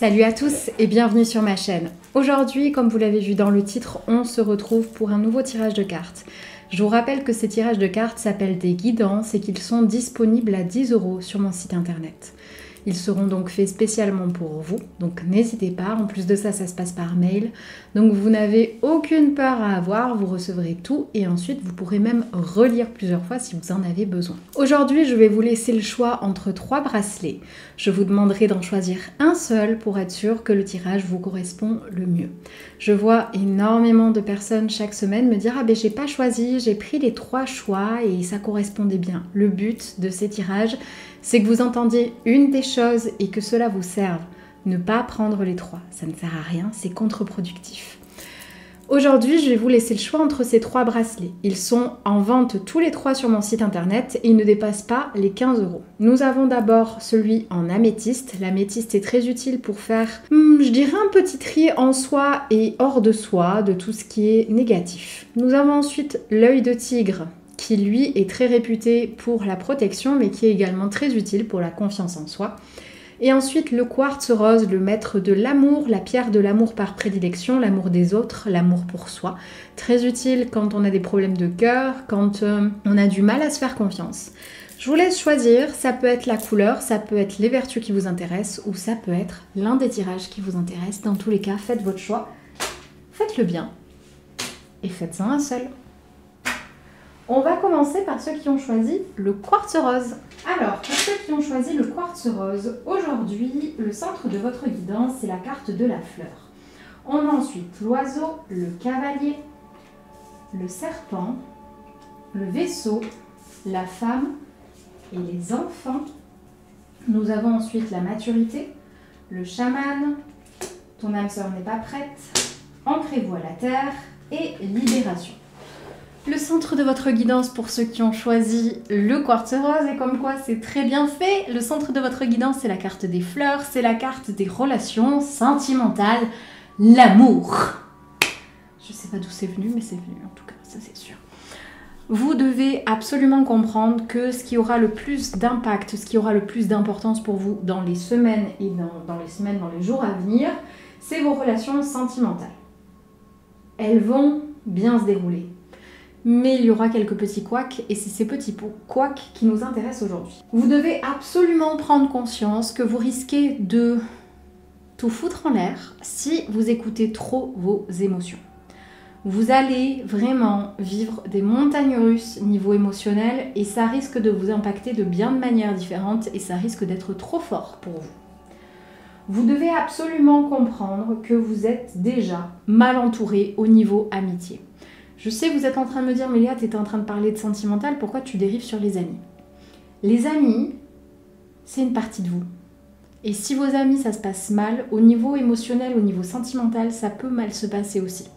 Salut à tous et bienvenue sur ma chaîne. Aujourd'hui, comme vous l'avez vu dans le titre, on se retrouve pour un nouveau tirage de cartes. Je vous rappelle que ces tirages de cartes s'appellent des guidances et qu'ils sont disponibles à 10 € sur mon site internet. Ils seront donc faits spécialement pour vous, donc n'hésitez pas. En plus de ça, ça se passe par mail. Donc vous n'avez aucune peur à avoir, vous recevrez tout et ensuite vous pourrez même relire plusieurs fois si vous en avez besoin. Aujourd'hui, je vais vous laisser le choix entre 3 bracelets. Je vous demanderai d'en choisir un seul pour être sûr que le tirage vous correspond le mieux. Je vois énormément de personnes chaque semaine me dire « Ah ben j'ai pas choisi, j'ai pris les 3 choix et ça correspondait bien ». Le but de ces tirages, c'est que vous entendiez une des choses et que cela vous serve. Ne pas prendre les 3, ça ne sert à rien, c'est contre-productif. Aujourd'hui, je vais vous laisser le choix entre ces 3 bracelets. Ils sont en vente tous les 3 sur mon site internet et ils ne dépassent pas les 15 €. Nous avons d'abord celui en améthyste. L'améthyste est très utile pour faire, je dirais, un petit tri en soi et hors de soi de tout ce qui est négatif. Nous avons ensuite l'œil de tigre, qui lui est très réputé pour la protection, mais qui est également très utile pour la confiance en soi. Et ensuite le quartz rose, le maître de l'amour, la pierre de l'amour par prédilection, l'amour des autres, l'amour pour soi. Très utile quand on a des problèmes de cœur, quand on a du mal à se faire confiance. Je vous laisse choisir, ça peut être la couleur, ça peut être les vertus qui vous intéressent, ou ça peut être l'un des tirages qui vous intéresse. Dans tous les cas, faites votre choix, faites-le bien, et faites-en un seul. On va commencer par ceux qui ont choisi le quartz rose. Alors, pour ceux qui ont choisi le quartz rose, aujourd'hui, le centre de votre guidance, c'est la carte de la fleur. On a ensuite l'oiseau, le cavalier, le serpent, le vaisseau, la femme et les enfants. Nous avons ensuite la maturité, le chaman, ton âme sœur n'est pas prête, ancrez-vous à la terre et libération. Le centre de votre guidance pour ceux qui ont choisi le quartz rose, et comme quoi c'est très bien fait. Le centre de votre guidance, c'est la carte des fleurs, c'est la carte des relations sentimentales, l'amour. Je sais pas d'où c'est venu, mais c'est venu en tout cas, ça c'est sûr. Vous devez absolument comprendre que ce qui aura le plus d'impact, ce qui aura le plus d'importance pour vous dans les semaines et dans les jours à venir, c'est vos relations sentimentales. Elles vont bien se dérouler. Mais il y aura quelques petits couacs et c'est ces petits couacs qui nous intéressent aujourd'hui. Vous devez absolument prendre conscience que vous risquez de tout foutre en l'air si vous écoutez trop vos émotions. Vous allez vraiment vivre des montagnes russes niveau émotionnel et ça risque de vous impacter de bien de manières différentes et ça risque d'être trop fort pour vous. Vous devez absolument comprendre que vous êtes déjà mal entouré au niveau amitié. Je sais que vous êtes en train de me dire, mais Léa, tu étais en train de parler de sentimental, pourquoi tu dérives sur les amis? Les amis, c'est une partie de vous. Et si vos amis, ça se passe mal, au niveau émotionnel, au niveau sentimental, ça peut mal se passer aussi.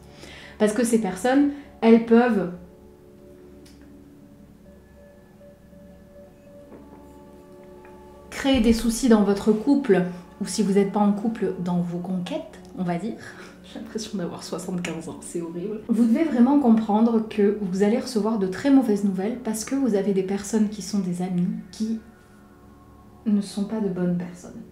Parce que ces personnes, elles peuvent créer des soucis dans votre couple, ou si vous n'êtes pas en couple, dans vos conquêtes, on va dire. J'ai l'impression d'avoir 75 ans, c'est horrible. Vous devez vraiment comprendre que vous allez recevoir de très mauvaises nouvelles parce que vous avez des personnes qui sont des amis qui ne sont pas de bonnes personnes.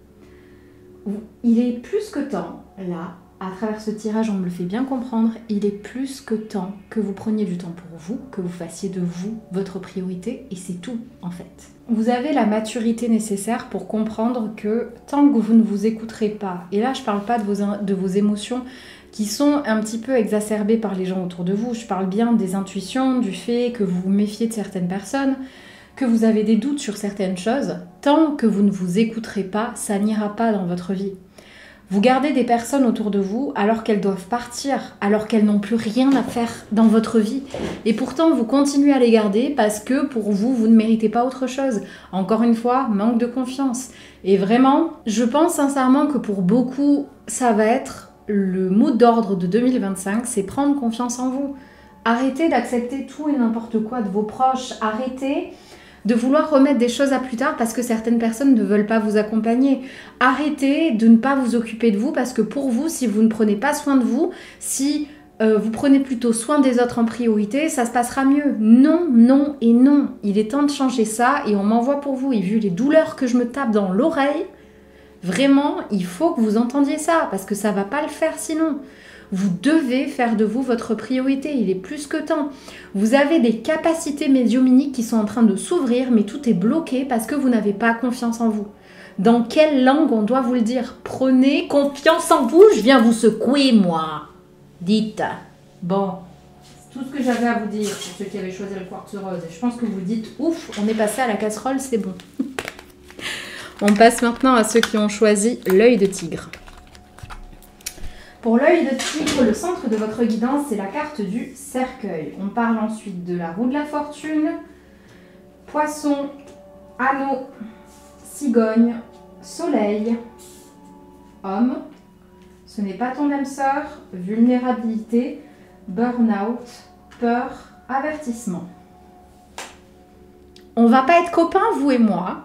Il est plus que temps, là, à travers ce tirage, on me le fait bien comprendre, il est plus que temps que vous preniez du temps pour vous, que vous fassiez de vous votre priorité, et c'est tout, en fait. Vous avez la maturité nécessaire pour comprendre que tant que vous ne vous écouterez pas, et là je parle pas de vos émotions qui sont un petit peu exacerbées par les gens autour de vous, je parle bien des intuitions, du fait que vous vous méfiez de certaines personnes, que vous avez des doutes sur certaines choses, tant que vous ne vous écouterez pas, ça n'ira pas dans votre vie. Vous gardez des personnes autour de vous alors qu'elles doivent partir, alors qu'elles n'ont plus rien à faire dans votre vie. Et pourtant, vous continuez à les garder parce que pour vous, vous ne méritez pas autre chose. Encore une fois, manque de confiance. Et vraiment, je pense sincèrement que pour beaucoup, ça va être le mot d'ordre de 2025, c'est prendre confiance en vous. Arrêtez d'accepter tout et n'importe quoi de vos proches. Arrêtez de vouloir remettre des choses à plus tard parce que certaines personnes ne veulent pas vous accompagner. Arrêtez de ne pas vous occuper de vous parce que pour vous, si vous ne prenez pas soin de vous, si vous prenez plutôt soin des autres en priorité, ça se passera mieux. Non, non et non. Il est temps de changer ça et on m'envoie pour vous. Et vu les douleurs que je me tape dans l'oreille, Vraiment, il faut que vous entendiez ça, parce que ça va pas le faire sinon. Vous devez faire de vous votre priorité, il est plus que temps. Vous avez des capacités médiumniques qui sont en train de s'ouvrir, mais tout est bloqué parce que vous n'avez pas confiance en vous. Dans quelle langue on doit vous le dire? Prenez confiance en vous, je viens vous secouer, moi. Dites. Bon, c'est tout ce que j'avais à vous dire pour ceux qui avaient choisi le quartz rose. Je pense que vous dites, ouf, on est passé à la casserole, c'est bon. On passe maintenant à ceux qui ont choisi l'œil de tigre. Pour l'œil de tigre, le centre de votre guidance, c'est la carte du cercueil. On parle ensuite de la roue de la fortune, poisson, anneau, cigogne, soleil, homme, ce n'est pas ton âme sœur, vulnérabilité, burn-out, peur, avertissement. On va pas être copains, vous et moi.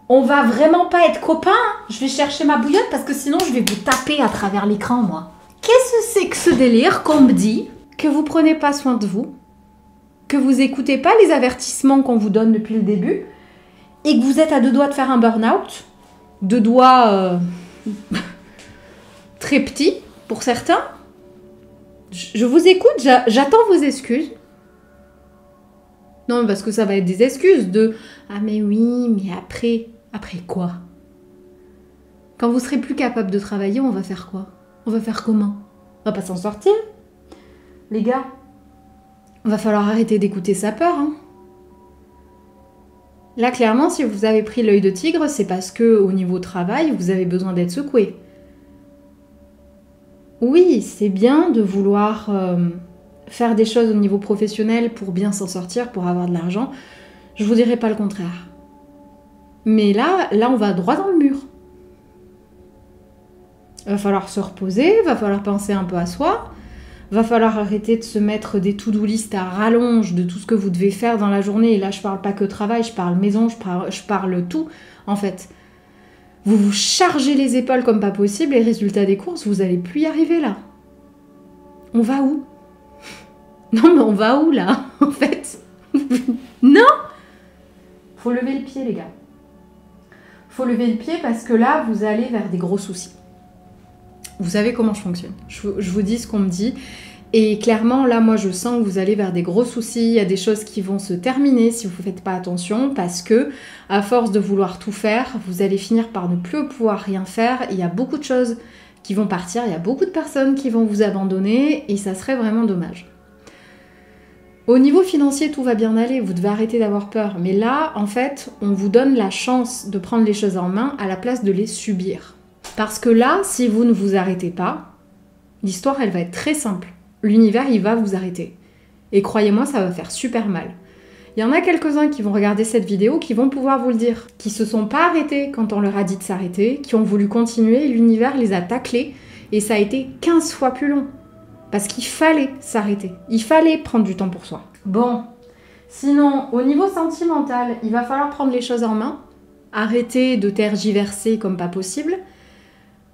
On va vraiment pas être copains. Je vais chercher ma bouillotte parce que sinon je vais vous taper à travers l'écran, moi. Qu'est-ce que c'est que ce délire qu'on me dit que vous prenez pas soin de vous, que vous écoutez pas les avertissements qu'on vous donne depuis le début et que vous êtes à deux doigts de faire un burn-out, deux doigts très petits pour certains. Je vous écoute, j'attends vos excuses. Non, parce que ça va être des excuses de « Ah mais oui, mais après... » Après quoi? Quand vous serez plus capable de travailler, on va faire quoi? On va faire comment? On va pas s'en sortir? Les gars, va falloir arrêter d'écouter sa peur. Hein. Là, clairement, si vous avez pris l'œil de tigre, c'est parce que au niveau travail, vous avez besoin d'être secoué. Oui, c'est bien de vouloir faire des choses au niveau professionnel pour bien s'en sortir, pour avoir de l'argent. Je vous dirai pas le contraire. Mais là, on va droit dans le mur. Il va falloir se reposer, va falloir penser un peu à soi, va falloir arrêter de se mettre des to-do list à rallonge de tout ce que vous devez faire dans la journée. Et là, je parle pas que travail, je parle maison, je parle tout, en fait. Vous vous chargez les épaules comme pas possible et résultat des courses, vous allez plus y arriver là. On va où? Non, mais on va où là, en fait? Non! Faut lever le pied, les gars. Faut lever le pied parce que là, vous allez vers des gros soucis. Vous savez comment je fonctionne. Je vous dis ce qu'on me dit. Et clairement, là, moi, je sens que vous allez vers des gros soucis. Il y a des choses qui vont se terminer si vous ne faites pas attention parce que, à force de vouloir tout faire, vous allez finir par ne plus pouvoir rien faire. Il y a beaucoup de choses qui vont partir. Il y a beaucoup de personnes qui vont vous abandonner et ça serait vraiment dommage. Au niveau financier, tout va bien aller, vous devez arrêter d'avoir peur. Mais là, en fait, on vous donne la chance de prendre les choses en main à la place de les subir. Parce que là, si vous ne vous arrêtez pas, l'histoire, elle va être très simple. L'univers, il va vous arrêter. Et croyez-moi, ça va faire super mal. Il y en a quelques-uns qui vont regarder cette vidéo, qui vont pouvoir vous le dire, qui se sont pas arrêtés quand on leur a dit de s'arrêter, qui ont voulu continuer, l'univers les a taclés, et ça a été 15 fois plus long. Parce qu'il fallait s'arrêter. Il fallait prendre du temps pour soi. Bon. Sinon, au niveau sentimental, il va falloir prendre les choses en main. Arrêter de tergiverser comme pas possible.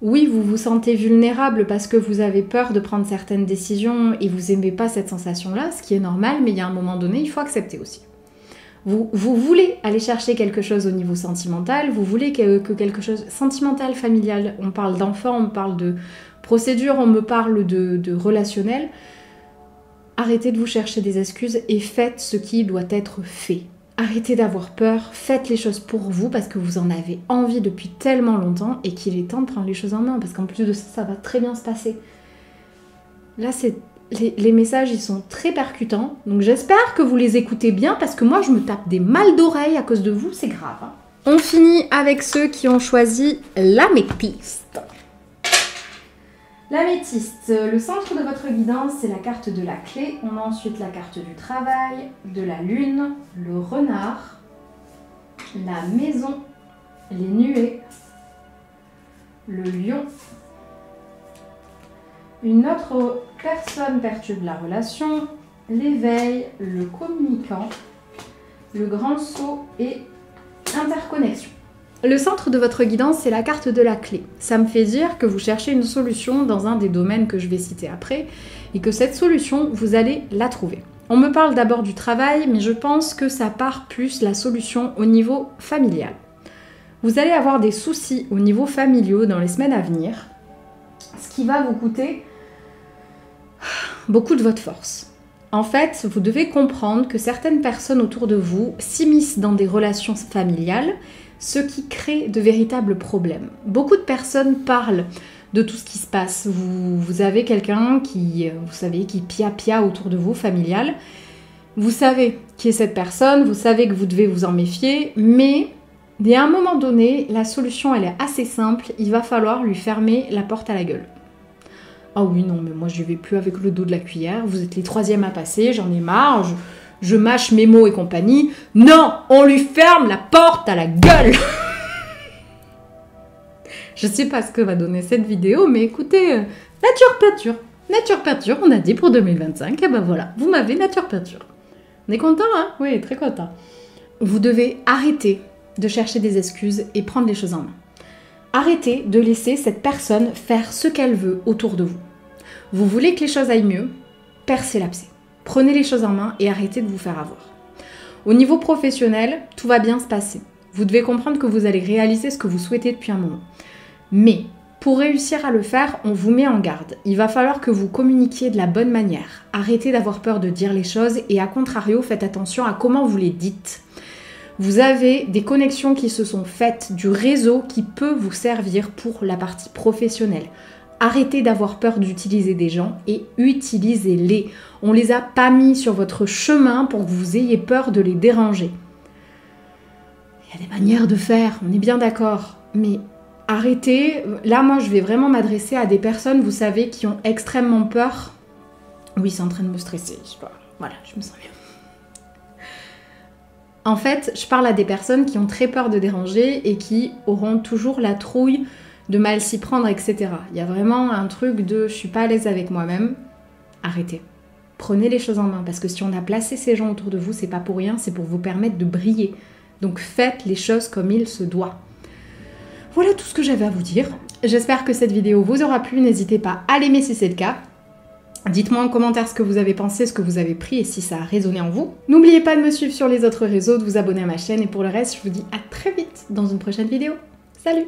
Oui, vous vous sentez vulnérable parce que vous avez peur de prendre certaines décisions et vous n'aimez pas cette sensation-là, ce qui est normal, mais il y a un moment donné, il faut accepter aussi. Vous voulez aller chercher quelque chose au niveau sentimental, vous voulez que quelque chose sentimental, familial, on parle d'enfants, on parle de procédure, on me parle de relationnel. Arrêtez de vous chercher des excuses et faites ce qui doit être fait. Arrêtez d'avoir peur, faites les choses pour vous parce que vous en avez envie depuis tellement longtemps et qu'il est temps de prendre les choses en main parce qu'en plus de ça, ça va très bien se passer. Là, les messages, ils sont très percutants, donc j'espère que vous les écoutez bien parce que moi, je me tape des mal d'oreilles à cause de vous, c'est grave. Hein. On finit avec ceux qui ont choisi l'améthyste. L'améthyste, le centre de votre guidance, c'est la carte de la clé. On a ensuite la carte du travail, de la lune, le renard, la maison, les nuées, le lion. Une autre personne perturbe la relation, l'éveil, le communicant, le grand saut et interconnexion. Le centre de votre guidance, c'est la carte de la clé. Ça me fait dire que vous cherchez une solution dans un des domaines que je vais citer après et que cette solution, vous allez la trouver. On me parle d'abord du travail, mais je pense que ça part plus la solution au niveau familial. Vous allez avoir des soucis au niveau familial dans les semaines à venir, ce qui va vous coûter beaucoup de votre force. En fait, vous devez comprendre que certaines personnes autour de vous s'immiscent dans des relations familiales, ce qui crée de véritables problèmes. Beaucoup de personnes parlent de tout ce qui se passe. Vous avez quelqu'un qui pia autour de vous, familial. Vous savez qui est cette personne, vous savez que vous devez vous en méfier, mais à un moment donné, la solution elle est assez simple, il va falloir lui fermer la porte à la gueule. Ah oui, non, mais moi je vais plus avec le dos de la cuillère, vous êtes les troisièmes à passer, j'en ai marre, je mâche mes mots et compagnie. Non, on lui ferme la porte à la gueule. Je sais pas ce que va donner cette vidéo, mais écoutez, nature peinture, on a dit pour 2025, et ben voilà, vous m'avez nature peinture. On est content, hein? Oui, très content. Vous devez arrêter de chercher des excuses et prendre les choses en main. Arrêtez de laisser cette personne faire ce qu'elle veut autour de vous. Vous voulez que les choses aillent mieux? Percez l'abcès. Prenez les choses en main et arrêtez de vous faire avoir. Au niveau professionnel, tout va bien se passer. Vous devez comprendre que vous allez réaliser ce que vous souhaitez depuis un moment. Mais pour réussir à le faire, on vous met en garde. Il va falloir que vous communiquiez de la bonne manière. Arrêtez d'avoir peur de dire les choses et à contrario, faites attention à comment vous les dites. Vous avez des connexions qui se sont faites, du réseau qui peut vous servir pour la partie professionnelle. Arrêtez d'avoir peur d'utiliser des gens et utilisez-les. On les a pas mis sur votre chemin pour que vous ayez peur de les déranger. Il y a des manières de faire, on est bien d'accord, mais arrêtez. Là, moi, je vais vraiment m'adresser à des personnes, vous savez, qui ont extrêmement peur. Oui, c'est en train de me stresser, je sais pas. Voilà, je me sens bien. En fait, je parle à des personnes qui ont très peur de déranger et qui auront toujours la trouille de mal s'y prendre, etc. Il y a vraiment un truc de « je suis pas à l'aise avec moi-même ». Arrêtez. Prenez les choses en main parce que si on a placé ces gens autour de vous, c'est pas pour rien, c'est pour vous permettre de briller. Donc faites les choses comme il se doit. Voilà tout ce que j'avais à vous dire. J'espère que cette vidéo vous aura plu. N'hésitez pas à l'aimer si c'est le cas. Dites-moi en commentaire ce que vous avez pensé, ce que vous avez pris et si ça a résonné en vous. N'oubliez pas de me suivre sur les autres réseaux, de vous abonner à ma chaîne et pour le reste, je vous dis à très vite dans une prochaine vidéo. Salut!